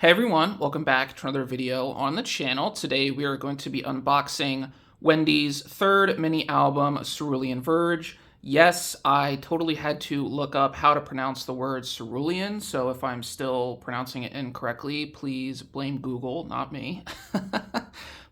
Hey everyone, welcome back to another video on the channel. Today we are going to be unboxing Wendy's third mini album, Cerulean Verge. Yes, I totally had to look up how to pronounce the word cerulean, so if I'm still pronouncing it incorrectly, please blame Google, not me.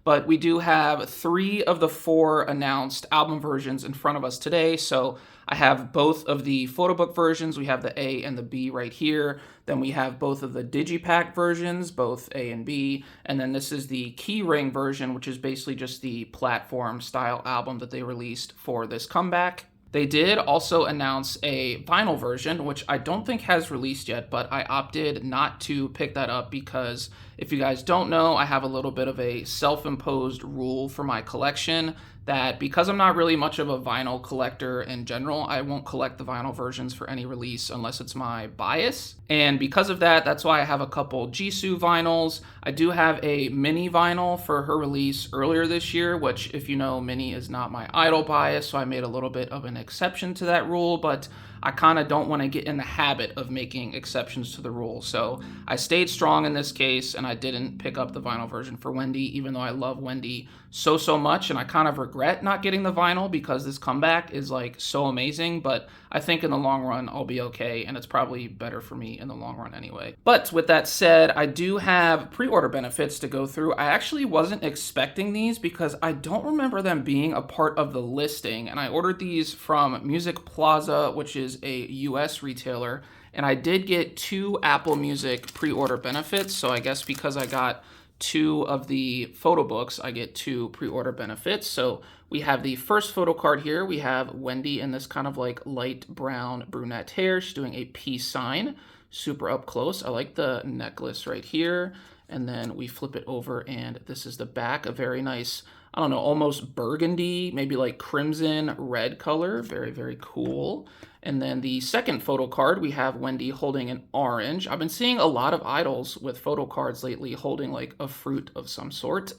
But we do have 3 of the 4 announced album versions in front of us today. So I have both of the Photobook versions. We have the A and the B right here. Then we have both of the Digipack versions, both A and B. And then this is the Keyring version, which is basically just the platform style album that they released for this comeback. They did also announce a vinyl version, which I don't think has released yet, but I opted not to pick that up because if you guys don't know, I have a little bit of a self-imposed rule for my collection that because I'm not really much of a vinyl collector in general, I won't collect the vinyl versions for any release unless it's my bias. And because of that, that's why I have a couple Jisoo vinyls. I do have a mini vinyl for her release earlier this year, which if you know, mini is not my idol bias, so I made a little bit of an exception to that rule, but I kind of don't want to get in the habit of making exceptions to the rule. So I stayed strong in this case and I didn't pick up the vinyl version for Wendy, even though I love Wendy so much. And I kind of regret not getting the vinyl because this comeback is like so amazing, but I think in the long run, I'll be okay. And it's probably better for me in the long run anyway. But with that said, I do have pre-order benefits to go through. I actually wasn't expecting these because I don't remember them being a part of the listing. And I ordered these from Music Plaza, which is a US retailer, and I did get 2 Apple Music pre-order benefits. So I guess because I got 2 of the photo books, I get 2 pre-order benefits. So we have the first photo card here. We have Wendy in this kind of like light brown brunette hair. She's doing a peace sign, super up close. I like the necklace right here. And then we flip it over and this is the back, a very nice, I don't know, almost burgundy, maybe like crimson red color. Very cool. And then the second photo card, we have Wendy holding an orange. I've been seeing a lot of idols with photo cards lately holding like a fruit of some sort.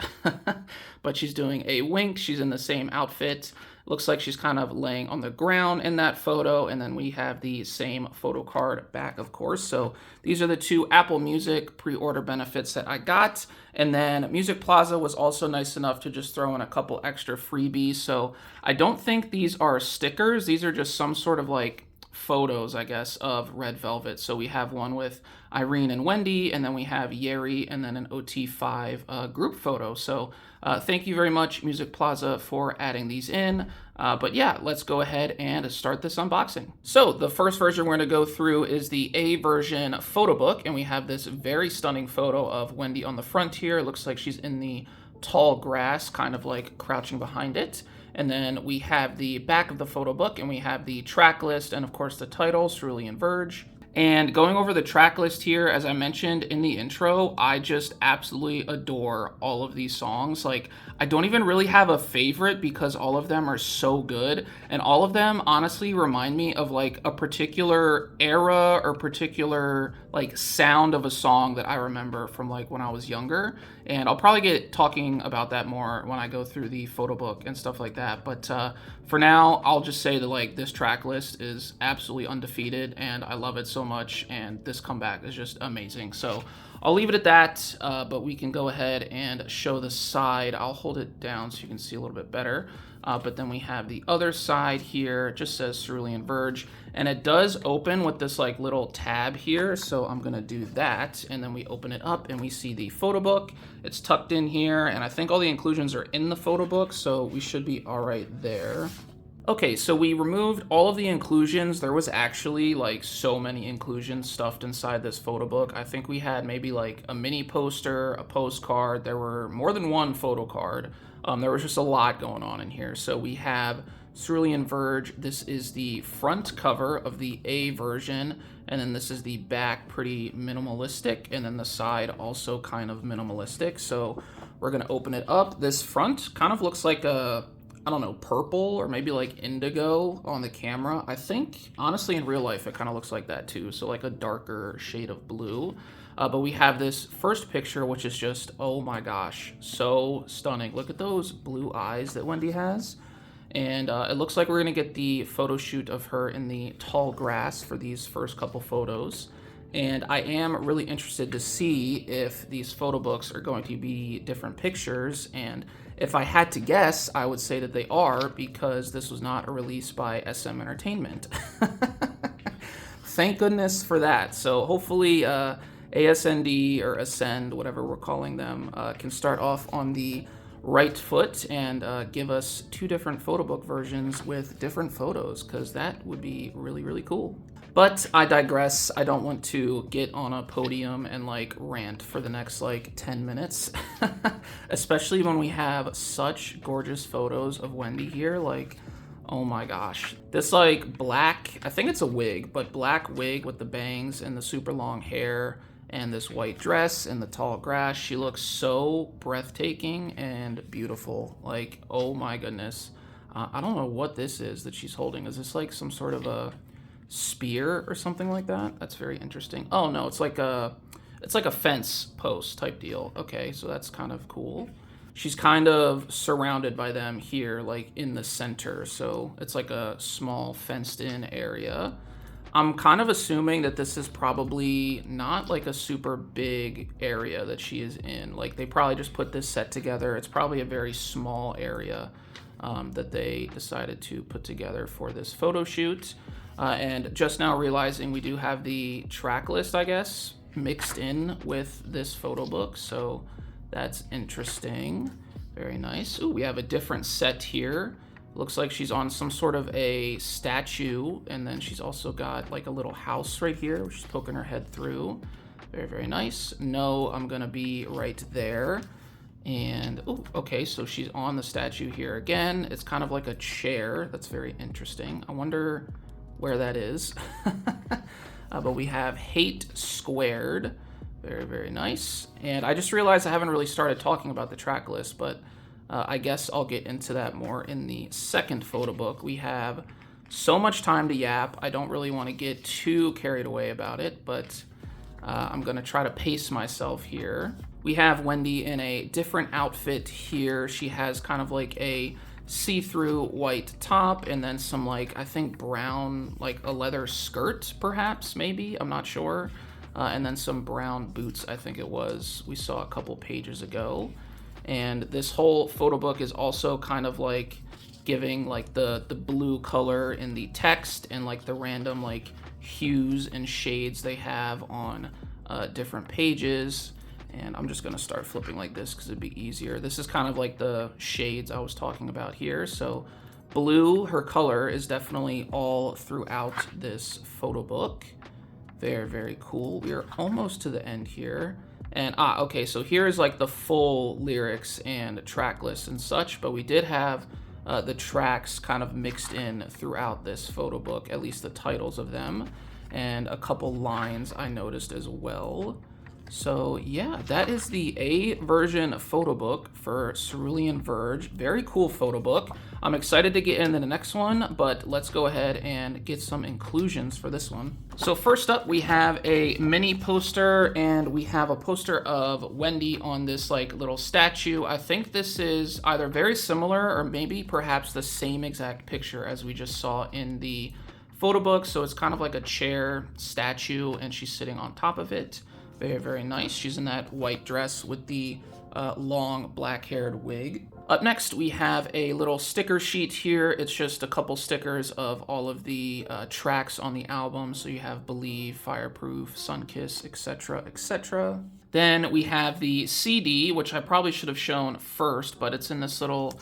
But she's doing a wink. She's in the same outfit. Looks like she's kind of laying on the ground in that photo. And then we have the same photo card back, of course. So these are the 2 Apple Music pre-order benefits that I got. And then Music Plaza was also nice enough to just throw in a couple extra freebies. So I don't think these are stickers. These are just some sort of like photos, I guess, of Red Velvet. So we have one with Irene and Wendy, and then we have Yeri, and then an OT5 group photo. So thank you very much, Music Plaza, for adding these in. But yeah, let's go ahead and start this unboxing. So the first version we're going to go through is the A version photo book, and we have this very stunning photo of Wendy on the front here. It looks like she's in the tall grass, kind of like crouching behind it. And then we have the back of the photo book, and we have the track list, and of course the title, Cerulean Verge. And going over the track list here, as I mentioned in the intro, I just absolutely adore all of these songs. Like, I don't even really have a favorite because all of them are so good. And all of them honestly remind me of like a particular era or particular like sound of a song that I remember from like when I was younger. And I'll probably get talking about that more when I go through the photo book and stuff like that. But for now, I'll just say that like this track list is absolutely undefeated and I love it so much. And this comeback is just amazing. So I'll leave it at that, but we can go ahead and show the side. I'll hold it down so you can see a little bit better. But then we have the other side here. It just says Cerulean Verge. And it does open with this like little tab here. So I'm going to do that. And then we open it up and we see the photo book. It's tucked in here. And I think all the inclusions are in the photo book. So we should be all right there. Okay, so we removed all of the inclusions. There was actually like so many inclusions stuffed inside this photo book. I think we had maybe like a mini poster, a postcard. There were more than one photo card. There was just a lot going on in here. So we have Cerulean Verge. This is the front cover of the A version. And then this is the back, pretty minimalistic. And then the side also kind of minimalistic. So we're going to open it up. This front kind of looks like a, I don't know, purple or maybe like indigo on the camera. I think, honestly, in real life, it kind of looks like that too. So like a darker shade of blue. But we have this first picture, which is just, oh my gosh, so stunning. Look at those blue eyes that Wendy has. And it looks like we're going to get the photo shoot of her in the tall grass for these first couple photos. And I am really interested to see if these photo books are going to be different pictures. And if I had to guess, I would say that they are, because this was not a release by SM Entertainment. Thank goodness for that. So hopefully ASND or Ascend, whatever we're calling them, can start off on the right foot and give us two different photo book versions with different photos, because that would be really, really cool. But I digress. I don't want to get on a podium and like rant for the next like 10 minutes, especially when we have such gorgeous photos of Wendy here. Like, oh my gosh, this like black, I think it's a wig, but black wig with the bangs and the super long hair and this white dress and the tall grass. She looks so breathtaking and beautiful. Like, oh my goodness. I don't know what this is that she's holding. Is this like some sort of a spear or something like that? That's very interesting. Oh no, it's like a fence post type deal. Okay, so that's kind of cool. She's kind of surrounded by them here, like in the center, so it's like a small fenced in area. I'm kind of assuming that this is probably not like a super big area that she is in. Like, they probably just put this set together. It's probably a very small area that they decided to put together for this photo shoot. And just now realizing we do have the track list, I guess, mixed in with this photo book. So that's interesting. Very nice. Ooh, we have a different set here. Looks like she's on some sort of a statue. And then she's also got like a little house right here, which she's poking her head through. Very, very nice. No, I'm going to be right there. And, oh, okay, so she's on the statue here again. It's kind of like a chair. That's very interesting. I wonder where that is. But we have Hate Squared. Very, very nice. And I just realized I haven't really started talking about the track list, but I guess I'll get into that more in the second photo book. We have so much time to yap. I don't really want to get too carried away about it, but I'm going to try to pace myself here. We have Wendy in a different outfit here. She has kind of like a see-through white top and then some like, I think brown, like a leather skirt perhaps, maybe, I'm not sure. And then some brown boots, I think it was, we saw a couple pages ago. And this whole photo book is also kind of like giving like the blue color in the text and like the random like hues and shades they have on different pages. And I'm just gonna start flipping like this because it'd be easier. This is kind of like the shades I was talking about here. So blue, her color, is definitely all throughout this photo book. Very, very cool. We are almost to the end here. And, okay, so here is like the full lyrics and track list and such, but we did have the tracks kind of mixed in throughout this photo book, at least the titles of them, and a couple lines I noticed as well. So yeah, that is the A version photo book for Cerulean Verge. Very cool photo book. I'm excited to get into the next one, but let's go ahead and get some inclusions for this one. So first up, we have a mini poster, and we have a poster of Wendy on this like little statue. I think this is either very similar or maybe perhaps the same exact picture as we just saw in the photo book. So it's kind of like a chair statue, and she's sitting on top of it. Very, very nice. She's in that white dress with the long black-haired wig. Up next, we have a little sticker sheet here. It's just a couple stickers of all of the tracks on the album. So you have Believe, Fireproof, Sunkiss, etc., etc. Then we have the CD, which I probably should have shown first, but it's in this little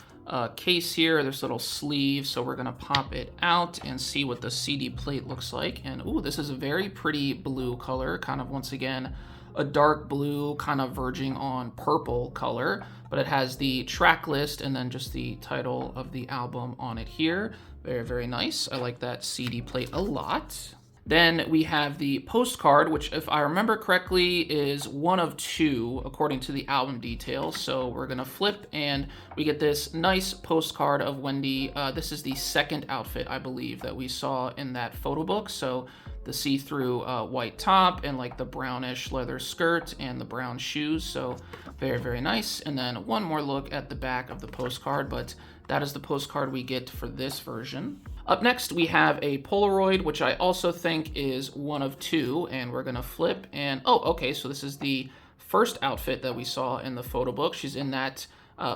case here, this little sleeve. So we're gonna pop it out and see what the CD plate looks like. And ooh, this is a very pretty blue color, kind of once again, a dark blue, kind of verging on purple color, but it has the track list and then just the title of the album on it here. Very, very nice. I like that CD plate a lot. Then we have the postcard, which if I remember correctly is one of two according to the album details. So we're gonna flip and we get this nice postcard of Wendy. This is the second outfit, I believe, that we saw in that photo book. So the see-through white top and like the brownish leather skirt and the brown shoes. So very, very nice. And then one more look at the back of the postcard, but that is the postcard we get for this version. Up next, we have a Polaroid, which I also think is one of two, and we're gonna flip and, oh, okay, so this is the first outfit that we saw in the photo book. She's in that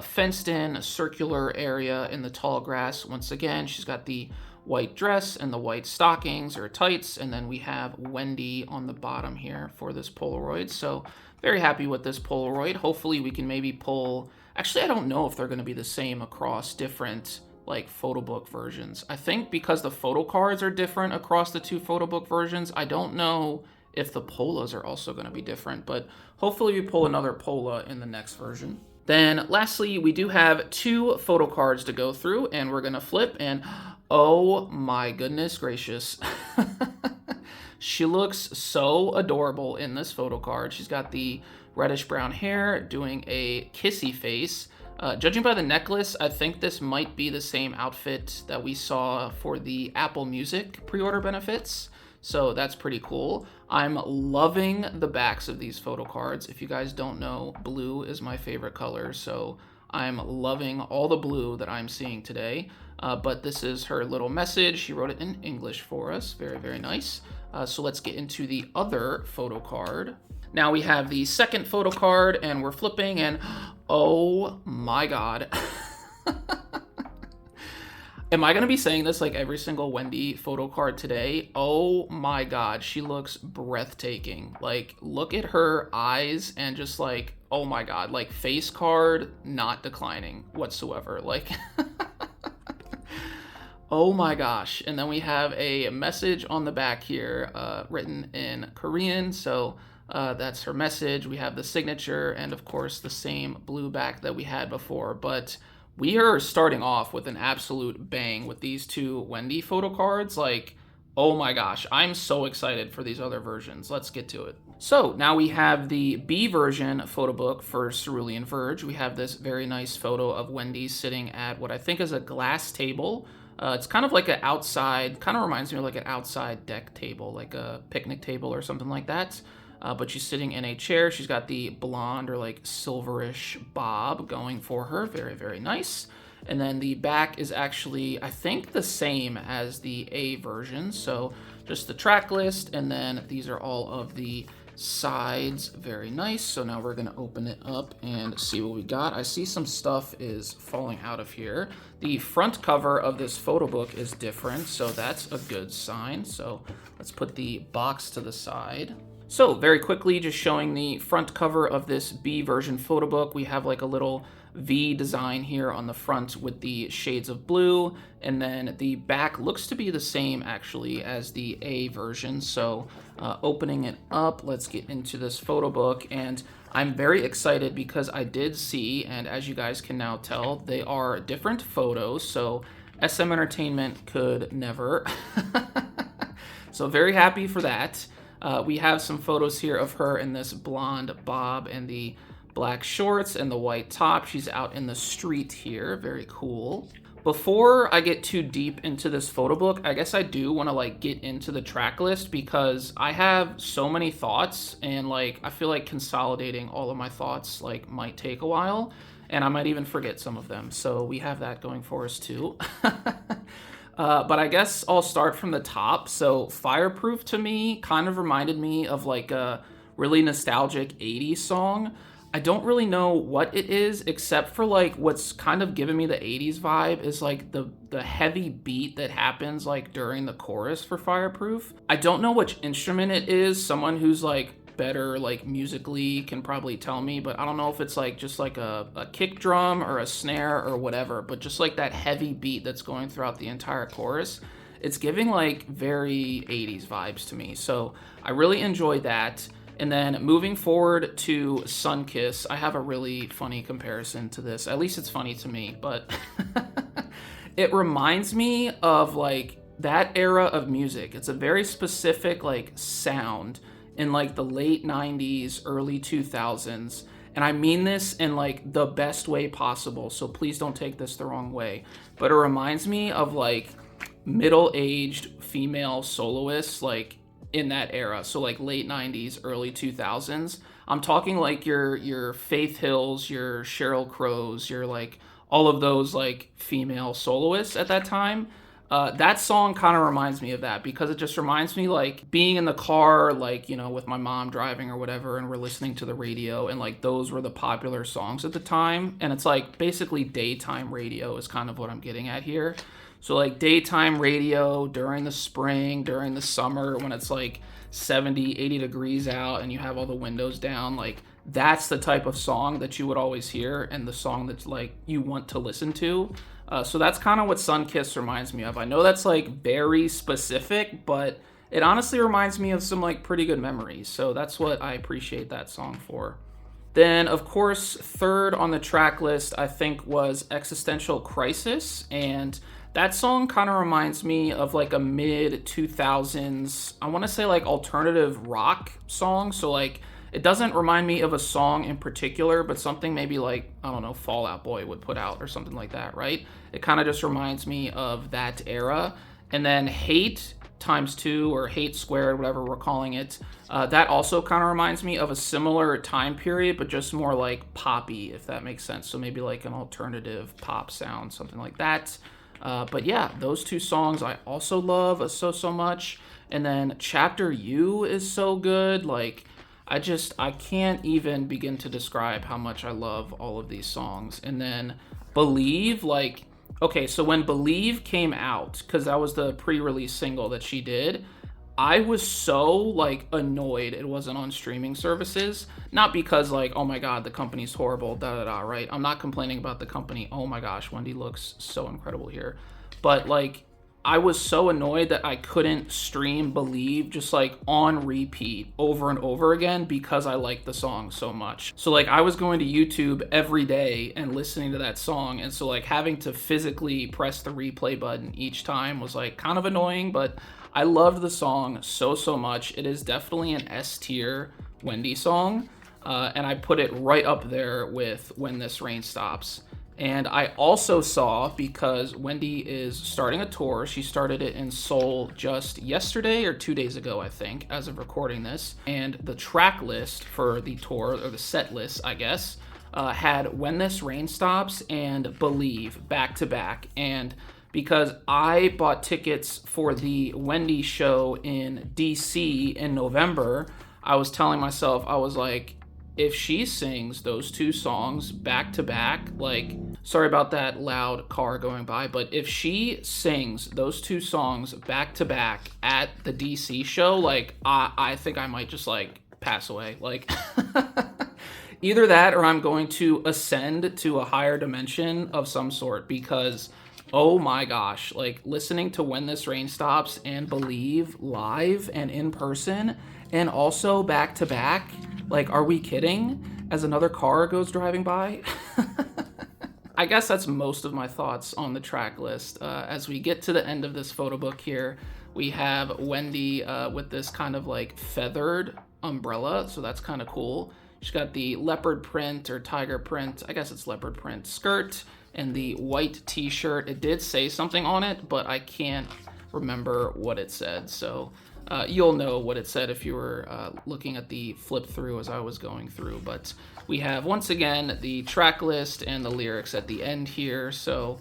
fenced-in circular area in the tall grass. Once again, she's got the white dress and the white stockings or tights, and then we have Wendy on the bottom here for this Polaroid. So very happy with this Polaroid. Hopefully we can maybe pull, actually I don't know if they're gonna be the same across different like photo book versions. I think because the photo cards are different across the two photo book versions, I don't know if the Polas are also gonna be different, but hopefully we pull another Pola in the next version. Then lastly, we do have two photo cards to go through, and we're gonna flip, and oh my goodness gracious. She looks so adorable in this photo card. She's got the reddish brown hair, doing a kissy face. Judging by the necklace, I think this might be the same outfit that we saw for the Apple Music pre-order benefits. So that's pretty cool. I'm loving the backs of these photo cards. If you guys don't know, blue is my favorite color, so I'm loving all the blue that I'm seeing today. But this is her little message. She wrote it in English for us. Very, very nice. So let's get into the other photo card. Now we have the second photo card, and we're flipping, and oh my god. Am I going to be saying this like every single Wendy photo card today? Oh my god, she looks breathtaking. Like, look at her eyes and just like, oh my god, like face card, not declining whatsoever. Like, oh my gosh. And then we have a message on the back here written in Korean. So that's her message. We have the signature and of course the same blue back that we had before. But we are starting off with an absolute bang with these two Wendy photo cards. Like, oh my gosh, I'm so excited for these other versions. Let's get to it. So now we have the B version photo book for Cerulean Verge. We have this very nice photo of Wendy sitting at what I think is a glass table. It's kind of like an outside, kind of reminds me of like an outside deck table, like a picnic table or something like that. But she's sitting in a chair. She's got the blonde or like silverish bob going for her. Very, very nice. And then the back is actually, I think, the same as the A version. So just the track list, and then these are all of the sides. Very nice. So now we're going to open it up and see what we got. I see some stuff is falling out of here. The front cover of this photo book is different, so that's a good sign. So let's put the box to the side. So very quickly, just showing the front cover of this B version photo book, we have like a little V design here on the front with the shades of blue, and then the back looks to be the same actually as the A version. So opening it up, let's get into this photo book, and I'm very excited because I did see, and as you guys can now tell, they are different photos, so SM Entertainment could never. So very happy for that. We have some photos here of her in this blonde bob and the black shorts and the white top. She's out in the street here. Very cool. Before I get too deep into this photo book, I guess I do want to like get into the track list because I have so many thoughts, and like I feel like consolidating all of my thoughts like might take a while, and I might even forget some of them. So we have that going for us too. But I guess I'll start from the top. So Fireproof to me kind of reminded me of like a really nostalgic 80s song. I don't really know what it is, except for like what's kind of giving me the 80s vibe is like the heavy beat that happens like during the chorus for Fireproof. I don't know which instrument it is. Someone who's like better like musically can probably tell me, but I don't know if it's like just like a kick drum or a snare or whatever, but just like that heavy beat that's going throughout the entire chorus. It's giving like very 80s vibes to me. So I really enjoyed that. And then moving forward to Sunkiss, I have a really funny comparison to this. At least it's funny to me, but it reminds me of like that era of music. It's a very specific like sound in like the late 90s, early 2000s. And I mean this in like the best way possible, so please don't take this the wrong way. But it reminds me of like middle-aged female soloists like in that era. So like late 90s, early 2000s. I'm talking like your Faith Hills, your Sheryl Crows, your like all of those like female soloists at that time. That song kind of reminds me of that because it just reminds me like being in the car, like, you know, with my mom driving or whatever, and we're listening to the radio, and like those were the popular songs at the time. And it's like basically daytime radio is kind of what I'm getting at here. So like daytime radio during the spring, during the summer, when it's like 70, 80 degrees out and you have all the windows down, like that's the type of song that you would always hear, and the song that's like you want to listen to. So that's kind of what Sunkiss reminds me of. I know that's like very specific, but it honestly reminds me of some like pretty good memories. So that's what I appreciate that song for. Then, of course, third on the track list, I think, was Existential Crisis. And that song kind of reminds me of like a mid 2000s, I want to say like alternative rock song. So like it doesn't remind me of a song in particular, but something maybe like, I don't know, Fall Out Boy would put out or something like that, right? It kind of just reminds me of that era. And then Hate times 2 or Hate Squared, whatever we're calling it, that also kind of reminds me of a similar time period, but just more like poppy, if that makes sense. So maybe like an alternative pop sound, something like that. But yeah, those two songs I also love so much. And then Chapter U is so good. Like, I can't even begin to describe how much I love all of these songs. And then Believe, like, okay, so when Believe came out, because that was the pre-release single that she did, I was so, like, annoyed it wasn't on streaming services. Not because, like, oh my god, the company's horrible, da-da-da, right? I'm not complaining about the company. Oh my gosh, Wendy looks so incredible here. But, like, I was so annoyed that I couldn't stream Believe just like on repeat over and over again because I liked the song so much. So like I was going to YouTube every day and listening to that song, and so like having to physically press the replay button each time was like kind of annoying, but I loved the song so much. It is definitely an S tier Wendy song, and I put it right up there with When This Rain Stops. And I also saw, because Wendy is starting a tour, she started it in Seoul just yesterday or 2 days ago, I think, as of recording this. And the track list for the tour, or the set list, I guess, had When This Rain Stops and Believe back to back. And because I bought tickets for the Wendy show in DC in November, I was telling myself, I was like, if she sings those two songs back to back, like, sorry about that loud car going by, but if she sings those two songs back to back at the DC show, like, I think I might just, like, pass away. Like, either that or I'm going to ascend to a higher dimension of some sort, because, oh my gosh, like, listening to When This Rain Stops and Believe live and in person, and also back to back, like, are we kidding? As another car goes driving by? I guess that's most of my thoughts on the track list. As we get to the end of this photo book here, we have Wendy with this kind of like feathered umbrella, so that's kind of cool. She's got the leopard print or tiger print, I guess it's leopard print skirt, and the white t-shirt. It did say something on it, but I can't remember what it said, so you'll know what it said if you were looking at the flip through as I was going through. But we have, once again, the track list and the lyrics at the end here. So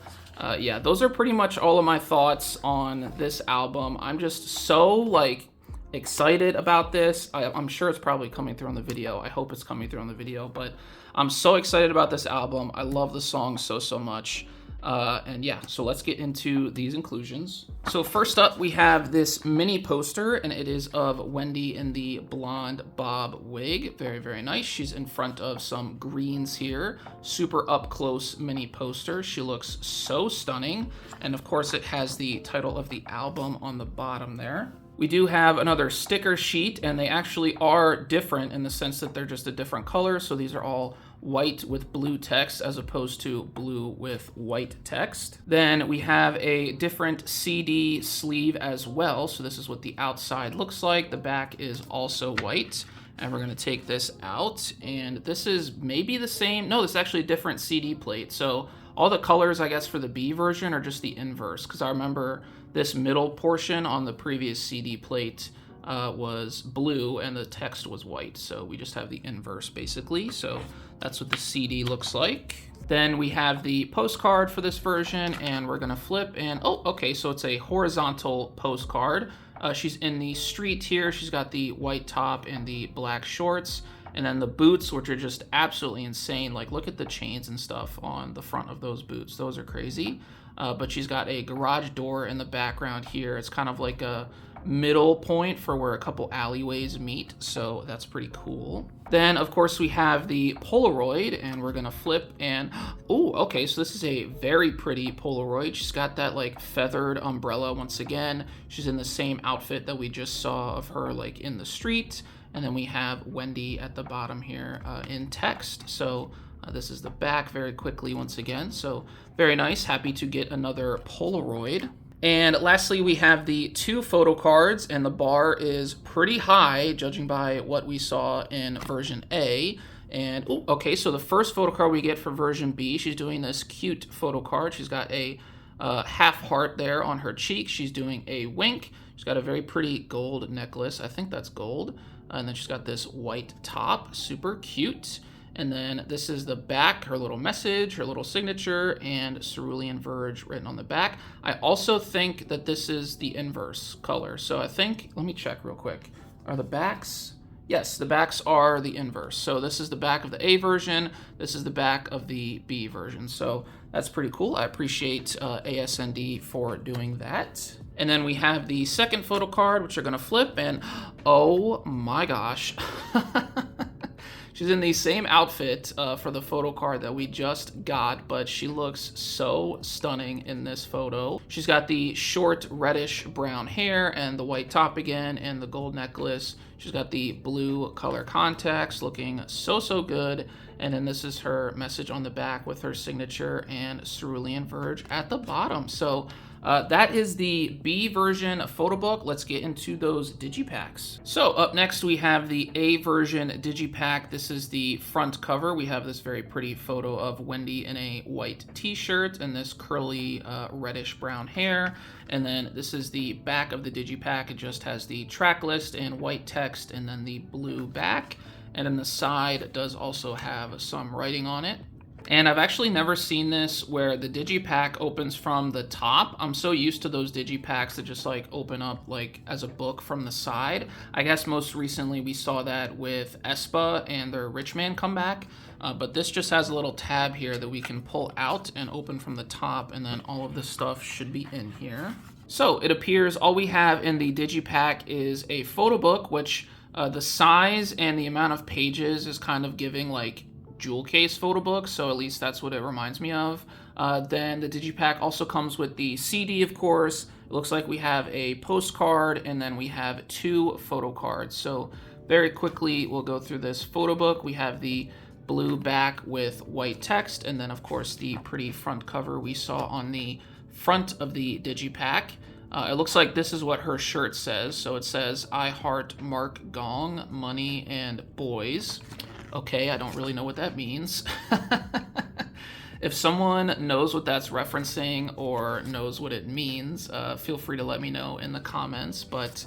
yeah, those are pretty much all of my thoughts on this album. I'm just so like excited about this. I'm sure it's probably coming through on the video. I hope it's coming through on the video, but I'm so excited about this album. I love the song so much. And yeah, so let's get into these inclusions. So first up, we have this mini poster, and it is of Wendy in the blonde bob wig. Very nice. She's in front of some greens here. Super up close mini poster. She looks so stunning. And of course, it has the title of the album on the bottom there. We do have another sticker sheet, and they actually are different in the sense that they're just a different color. So these are all white with blue text as opposed to blue with white text. Then we have a different CD sleeve as well. So this is what the outside looks like. The back is also white. And we're gonna take this out, and this is maybe the same. No, this is actually a different CD plate. So all the colors, I guess, for the B version are just the inverse, because I remember this middle portion on the previous CD plate was blue and the text was white. So we just have the inverse basically. So that's what the CD looks like. Then we have the postcard for this version, and we're gonna flip, and oh, okay, so it's a horizontal postcard. She's in the street here. She's got the white top and the black shorts, and then the boots, which are just absolutely insane. Like, look at the chains and stuff on the front of those boots. Those are crazy. But she's got a garage door in the background here. It's kind of like a middle point for where a couple alleyways meet, so that's pretty cool. Then, of course, we have the Polaroid, and we're gonna flip, and oh, okay, so this is a very pretty Polaroid. She's got that like feathered umbrella once again. She's in the same outfit that we just saw of her like in the street, and then we have Wendy at the bottom here in text. So this is the back very quickly once again, so very nice. Happy to get another Polaroid. And lastly, we have the 2 photo cards, and the bar is pretty high, judging by what we saw in version A. And, ooh, okay, so the first photo card we get for version B, she's doing this cute photo card. She's got a half heart there on her cheek. She's doing a wink. She's got a very pretty gold necklace. I think that's gold. And then she's got this white top, super cute. And then this is the back, her little message, her little signature, and Cerulean Verge written on the back. I also think that this is the inverse color. So I think, let me check real quick. Are the backs? Yes, the backs are the inverse. So this is the back of the A version. This is the back of the B version. So that's pretty cool. I appreciate ASND for doing that. And then we have the second photo card, which are gonna flip, and oh my gosh. She's in the same outfit for the photo card that we just got, but she looks so stunning in this photo. She's got the short reddish brown hair and the white top again and the gold necklace. She's got the blue color contacts, looking so, so good. And then this is her message on the back with her signature and Cerulean Verge at the bottom. So that is the B version Photobook. Let's get into those Digipacks. So up next we have the A version Digipack. This is the front cover. We have this very pretty photo of Wendy in a white t-shirt and this curly reddish brown hair. And then this is the back of the Digipack. It just has the track list and white text and then the blue back. And then the side does also have some writing on it. And I've actually never seen this where the Digipack opens from the top. I'm so used to those Digipacks that just like open up like as a book from the side. I guess most recently we saw that with aespa and their Rich Man comeback. But this just has a little tab here that we can pull out and open from the top, and then all of this stuff should be in here. So it appears all we have in the Digipack is a photo book, which the size and the amount of pages is kind of giving like jewel case photo book, so at least that's what it reminds me of. Then the Digipack also comes with the CD, of course. It looks like we have a postcard, and then we have 2 photo cards. So very quickly, we'll go through this photo book. We have the blue back with white text, and then of course the pretty front cover we saw on the front of the Digipack. It looks like this is what her shirt says. So it says, "I heart Mark Gong, money, and boys." Okay, I don't really know what that means. If someone knows what that's referencing or knows what it means, feel free to let me know in the comments. But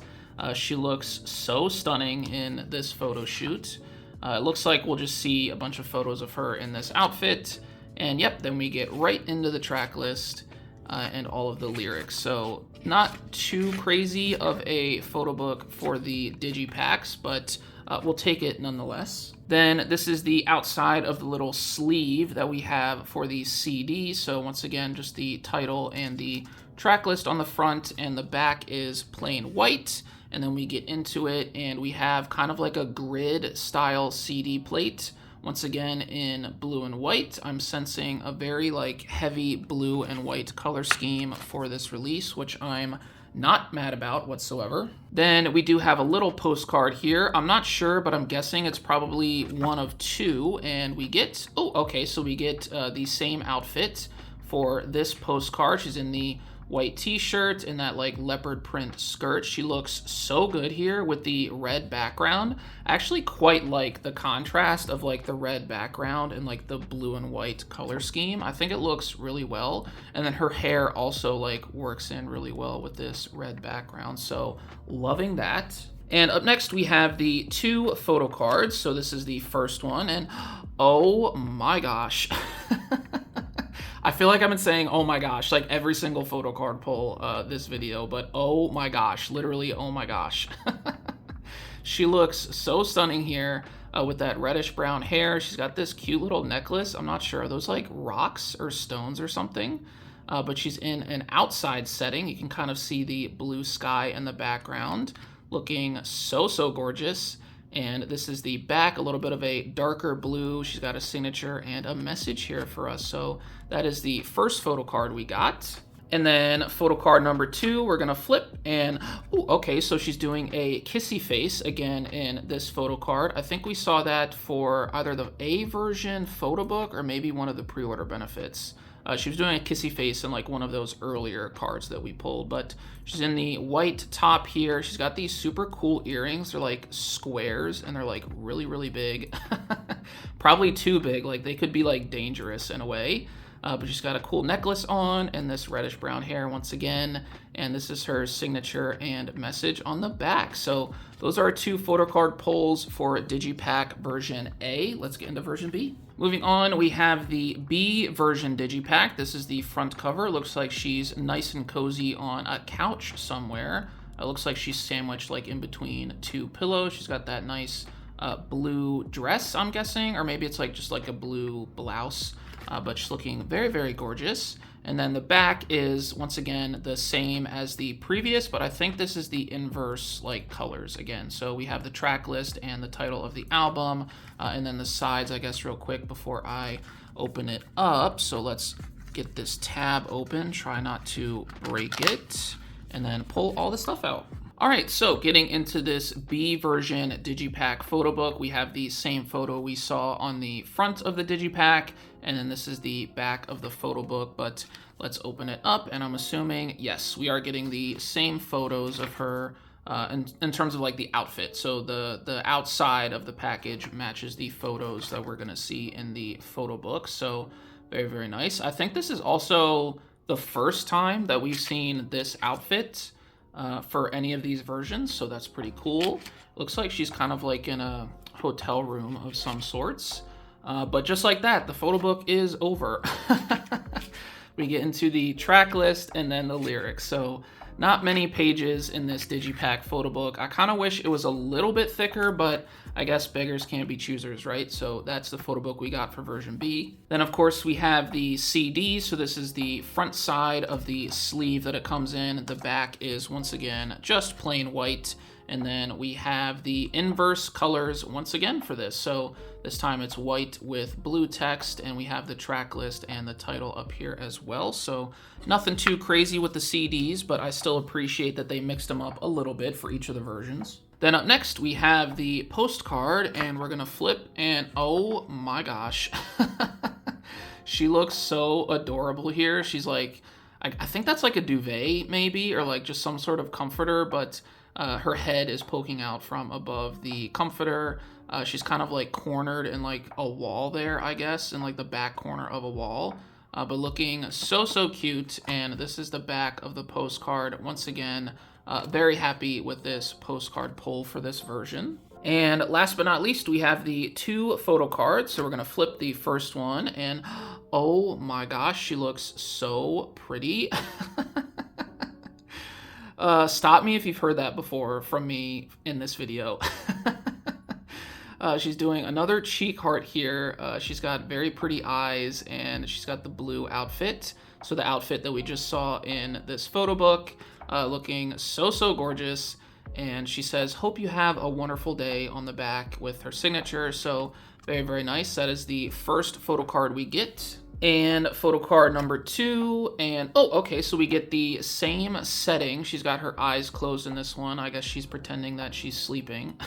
she looks so stunning in this photo shoot. It looks like we'll just see a bunch of photos of her in this outfit. And yep, then we get right into the track list and all of the lyrics. So not too crazy of a photo book for the Digipacks, but we'll take it nonetheless. Then this is the outside of the little sleeve that we have for the CD. So once again, just the title and the track list on the front, and the back is plain white. And then we get into it and we have kind of like a grid style CD plate. Once again in blue and white. I'm sensing a very like heavy blue and white color scheme for this release, which I'm not mad about whatsoever. Then we do have a little postcard here. I'm not sure, but I'm guessing it's probably one of 2. And we get, oh, okay, so we get the same outfit for this postcard. She's in the white t-shirt and that like leopard print skirt. She looks so good here with the red background. I actually quite like the contrast of like the red background and like the blue and white color scheme. I think it looks really well. And then her hair also like works in really well with this red background. So loving that. And up next we have the 2 photo cards. So this is the first one, and oh my gosh. feel like I've been saying, oh my gosh, like every single photo card pull this video, but oh my gosh, literally, oh my gosh. She looks so stunning here with that reddish brown hair. She's got this cute little necklace. I'm not sure, are those like rocks or stones or something? But she's in an outside setting. You can kind of see the blue sky in the background, looking so, so gorgeous. And this is the back, a little bit of a darker blue. She's got a signature and a message here for us. So that is the first photo card we got. And then photo card number 2, we're gonna flip and, ooh, okay, so she's doing a kissy face again in this photo card. I think we saw that for either the A version Photobook or maybe one of the pre-order benefits. She was doing a kissy face in like one of those earlier cards that we pulled, but she's in the white top here. She's got these super cool earrings. They're like squares and they're like really, really big. Probably too big, like they could be like dangerous in a way. But she's got a cool necklace on and this reddish brown hair once again. And this is her signature and message on the back. So those are our 2 photo card pulls for Digipack version A. Let's get into version B. Moving on, we have the B version Digipack. This is the front cover. Looks like she's nice and cozy on a couch somewhere. It looks like she's sandwiched like in between 2 pillows. She's got that nice blue dress, I'm guessing, or maybe it's like just like a blue blouse. But she's looking very, very gorgeous. And then the back is, once again, the same as the previous, but I think this is the inverse, like, colors again. So we have the track list and the title of the album, and then the sides, I guess, real quick before I open it up. So let's get this tab open, try not to break it, and then pull all the stuff out. All right, so getting into this B version Digipack photo book, we have the same photo we saw on the front of the Digipack, and then this is the back of the photo book, but let's open it up, and I'm assuming, yes, we are getting the same photos of her in terms of like the outfit. So the outside of the package matches the photos that we're gonna see in the photo book, so very, very nice. I think this is also the first time that we've seen this outfit for any of these versions, so that's pretty cool. Looks like she's kind of like in a hotel room of some sorts. But just like that, the photo book is over. We get into the track list and then the lyrics. So not many pages in this Digipack photo book. I kind of wish it was a little bit thicker, but I guess beggars can't be choosers, right? So that's the photo book we got for version B. Then of course we have the CD. So this is the front side of the sleeve that it comes in. The back is once again just plain white. And then we have the inverse colors once again for this. So this time it's white with blue text, and we have the track list and the title up here as well. So nothing too crazy with the CDs, but I still appreciate that they mixed them up a little bit for each of the versions. Then up next, we have the postcard, and we're gonna flip, and oh my gosh. She looks so adorable here. She's like, I think that's like a duvet maybe, or like just some sort of comforter, but her head is poking out from above the comforter. She's kind of like cornered in like a wall there, I guess, in like the back corner of a wall. But looking so, so cute. And this is the back of the postcard. Once again, very happy with this postcard pull for this version. And last but not least, we have the 2 photo cards. So we're gonna flip the first one, and oh my gosh, she looks so pretty. Stop me if you've heard that before from me in this video. She's doing another cheek heart here. She's got very pretty eyes, and she's got the blue outfit. So the outfit that we just saw in this photo book, looking so, so gorgeous. And she says, "Hope you have a wonderful day" on the back with her signature. So very, very nice. That is the first photo card we get. And photo card number 2, and oh, okay, so we get the same setting. She's got her eyes closed in this one. I guess she's pretending that she's sleeping.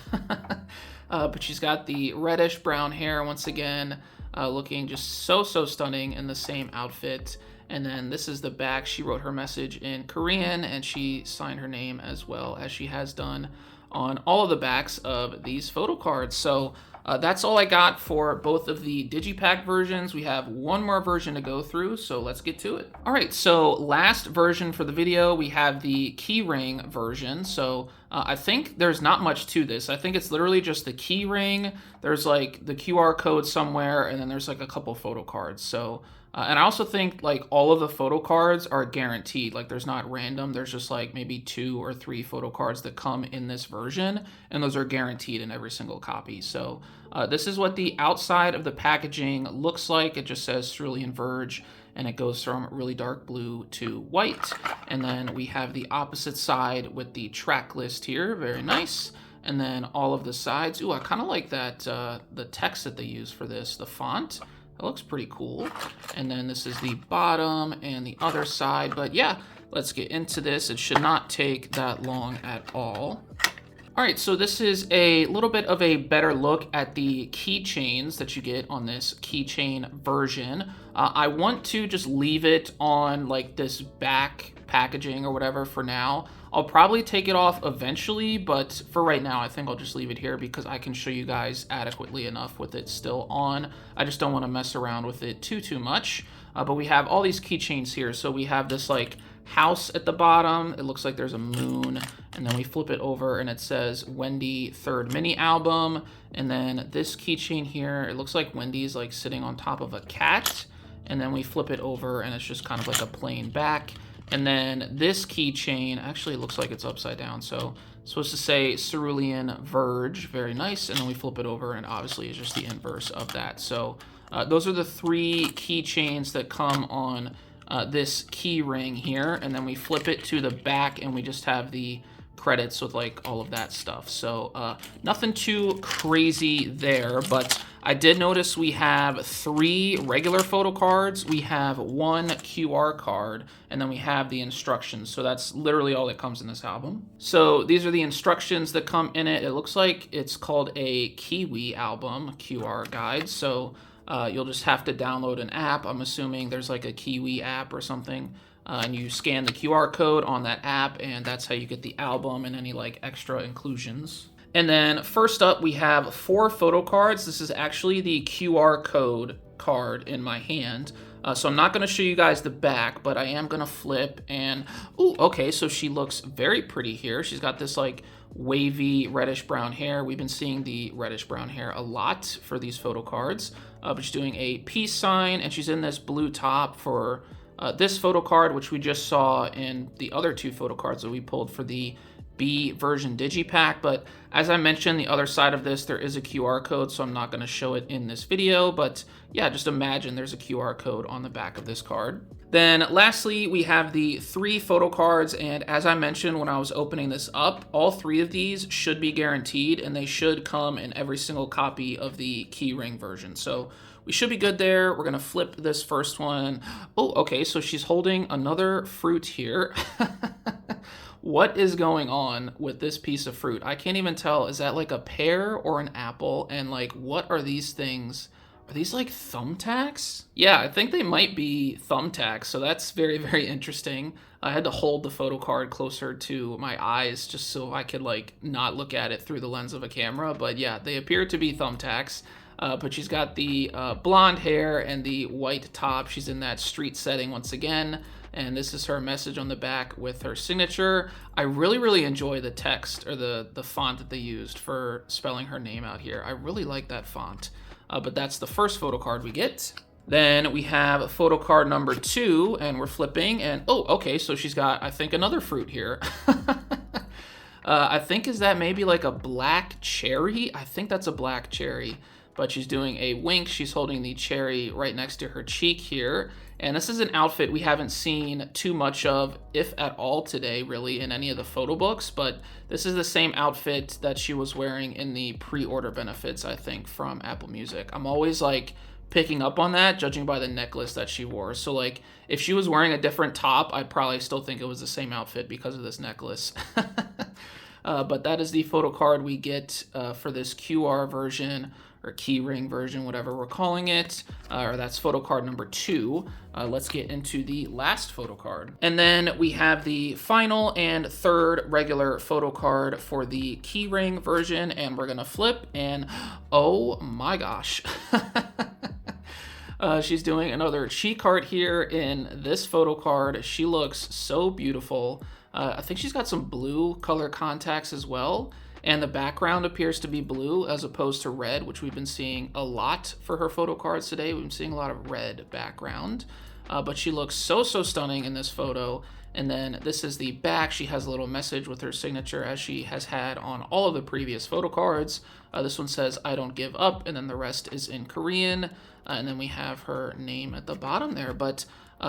But she's got the reddish brown hair once again, looking just so, so stunning in the same outfit. And then this is the back. She wrote her message in Korean, and she signed her name as well, as she has done on all of the backs of these photo cards. So that's all I got for both of the Digipack versions. We have one more version to go through, so let's get to it. All right, so last version for the video, we have the Keyring version. So I think there's not much to this. I think it's literally just the key ring. There's like the QR code somewhere, and then there's like a couple photo cards. So, and I also think like all of the photo cards are guaranteed. Like there's not random. There's just like maybe 2 or 3 photo cards that come in this version, and those are guaranteed in every single copy. So this is what the outside of the packaging looks like. It just says Cerulean Verge, and it goes from really dark blue to white. And then we have the opposite side with the track list here, very nice. And then all of the sides. Ooh, I kind of like that, the text that they use for this, the font. That looks pretty cool. And then this is the bottom and the other side. But yeah, let's get into this. It should not take that long at all. All right, so this is a little bit of a better look at the keychains that you get on this keychain version. I want to just leave it on like this back packaging or whatever for now. I'll probably take it off eventually, but for right now, I think I'll just leave it here because I can show you guys adequately enough with it still on. I just don't want to mess around with it too much. But we have all these keychains here. So we have this like house at the bottom. It looks like there's a moon, and then we flip it over and it says Wendy third mini album. And then this keychain here, it looks like Wendy's like sitting on top of a cat. And then we flip it over and it's just kind of like a plain back. And then this keychain actually looks like it's upside down. So it's supposed to say Cerulean Verge, very nice. And then we flip it over and obviously it's just the inverse of that. So those are the 3 keychains that come on this key ring here, and then we flip it to the back and we just have the credits with like all of that stuff. So nothing too crazy there, but I did notice we have 3 regular photo cards, we have 1 QR card, and then we have the instructions. So that's literally all that comes in this album. So these are the instructions that come in it. It looks like it's called a Kiwi album QR guide. So you'll just have to download an app. I'm assuming there's like a Kiwi app or something. And you scan the QR code on that app, and that's how you get the album and any like extra inclusions. And then first up, we have 4 photo cards. This is actually the QR code card in my hand. So I'm not going to show you guys the back, but I am going to flip and, ooh, okay, so she looks very pretty here. She's got this like wavy reddish brown hair. We've been seeing the reddish brown hair a lot for these photo cards. But she's doing a peace sign, and she's in this blue top for this photo card, which we just saw in the other 2 photo cards that we pulled for the B version Digipack. But as I mentioned, the other side of this, there is a QR code, so I'm not going to show it in this video. But yeah, just imagine there's a QR code on the back of this card. Then lastly, we have the 3 photo cards, and as I mentioned when I was opening this up, all 3 of these should be guaranteed, and they should come in every single copy of the Keyring version. So we should be good there. We're gonna flip this first one. Oh, okay, so she's holding another fruit here. What is going on with this piece of fruit? I can't even tell. Is that like a pear or an apple? And like, what are these things? Are these like thumbtacks? Yeah, I think they might be thumbtacks, so that's very interesting. I had to hold the photo card closer to my eyes just so I could like not look at it through the lens of a camera, but yeah, they appear to be thumbtacks. But she's got the blonde hair and the white top. She's in that street setting once again, and this is her message on the back with her signature. I really enjoy the text or the font that they used for spelling her name out here. I really like that font. But that's the first photo card we get. Then we have photo card number 2, and we're flipping, and oh, okay, so she's got, I think, another fruit here. I think, is that maybe like a black cherry? I think that's a black cherry, but she's doing a wink. She's holding the cherry right next to her cheek here. And this is an outfit we haven't seen too much of, if at all today, really, in any of the photo books, but this is the same outfit that she was wearing in the pre-order benefits, I think, from Apple Music. I'm always like picking up on that, judging by the necklace that she wore. So like, if she was wearing a different top, I'd probably still think it was the same outfit because of this necklace. But that is the photo card we get for this QR version, or Keyring version, whatever we're calling it, or that's photo card number 2. Let's get into the last photo card. And then we have the final and third regular photo card for the Keyring version, and we're gonna flip, and oh my gosh. She's doing another cheek art here in this photo card. She looks so beautiful. I think she's got some blue color contacts as well. And the background appears to be blue as opposed to red, which we've been seeing a lot for her photo cards today. We've been seeing a lot of red background. But she looks so stunning in this photo. And then this is the back. She has a little message with her signature as she has had on all of the previous photo cards. This one says, "I don't give up," and then the rest is in Korean. And then we have her name at the bottom there. But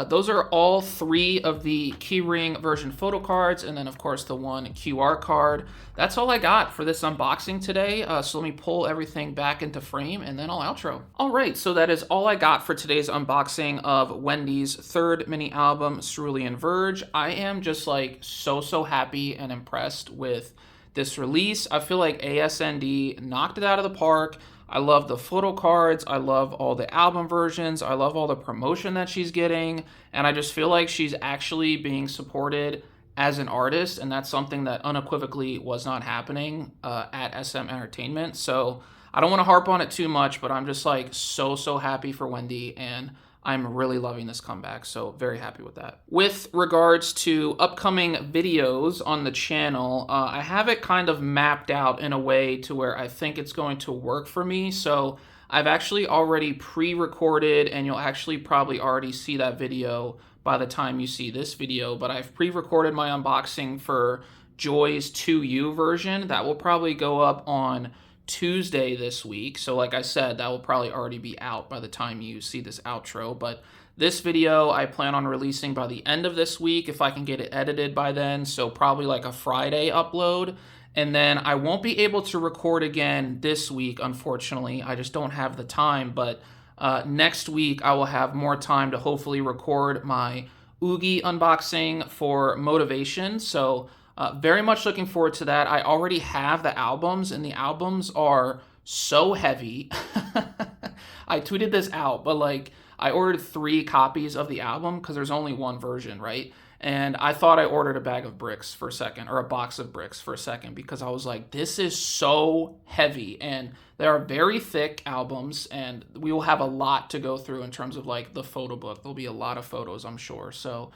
those are all 3 of the Keyring version photo cards, and then of course the 1 QR card. That's all I got for this unboxing today, so let me pull everything back into frame and then I'll outro. Alright, so that is all I got for today's unboxing of Wendy's 3rd mini album, Cerulean Verge. I am just like so happy and impressed with this release. I feel like ASND knocked it out of the park. I love the photo cards, I love all the album versions, I love all the promotion that she's getting, and I just feel like she's actually being supported as an artist, and that's something that unequivocally was not happening at SM Entertainment. So I don't want to harp on it too much, but I'm just like so happy for Wendy, and I'm really loving this comeback, so very happy with that. With regards to upcoming videos on the channel, I have it kind of mapped out in a way to where I think it's going to work for me. So I've actually already pre-recorded, and you'll actually probably already see that video by the time you see this video, but I've pre-recorded my unboxing for Joy's 2U version. That will probably go up on Tuesday this week. So like I said, that will probably already be out by the time you see this outro. But this video I plan on releasing by the end of this week if I can get it edited by then. So probably like a Friday upload. And then I won't be able to record again this week, unfortunately. I just don't have the time. But next week I will have more time to hopefully record my Oogie unboxing for Motivation. So very much looking forward to that. I already have the albums, and the albums are so heavy. I tweeted this out, but like I ordered 3 copies of the album because there's only 1 version, right? And I thought I ordered a bag of bricks for a second, or a box of bricks for a second, because I was like, this is so heavy. And they are very thick albums, and we will have a lot to go through in terms of like the photo book. There'll be a lot of photos, I'm sure. So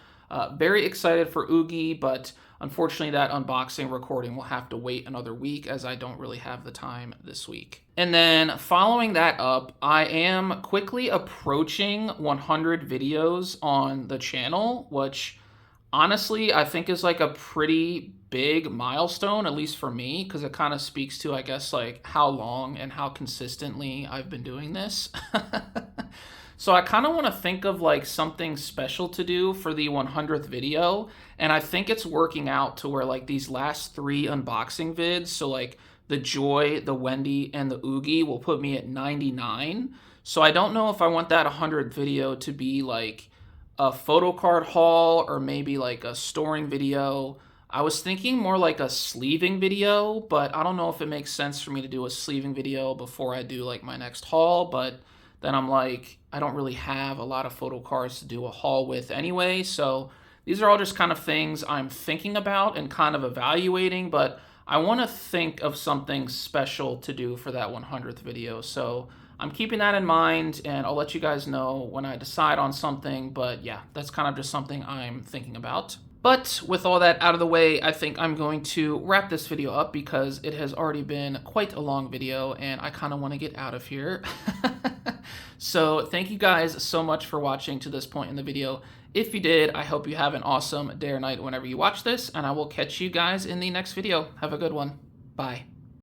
very excited for Oogie, but unfortunately that unboxing recording will have to wait another week as I don't really have the time this week. And then following that up, I am quickly approaching 100 videos on the channel, which honestly I think is like a pretty big milestone, at least for me, because it kind of speaks to, I guess, like how long and how consistently I've been doing this. So I kind of want to think of like something special to do for the 100th video, and I think it's working out to where like these last 3 unboxing vids, so like the Joy, the Wendy, and the Oogie will put me at 99. So I don't know if I want that 100th video to be like a photo card haul or maybe like a storing video. I was thinking more like a sleeving video, but I don't know if it makes sense for me to do a sleeving video before I do like my next haul, but then I'm like, I don't really have a lot of photo cards to do a haul with anyway. So these are all just kind of things I'm thinking about and kind of evaluating, but I want to think of something special to do for that 100th video. So I'm keeping that in mind, and I'll let you guys know when I decide on something. But yeah, that's kind of just something I'm thinking about. But with all that out of the way, I think I'm going to wrap this video up because it has already been quite a long video and I kind of want to get out of here. So thank you guys so much for watching to this point in the video. If you did, I hope you have an awesome day or night whenever you watch this, and I will catch you guys in the next video. Have a good one. Bye.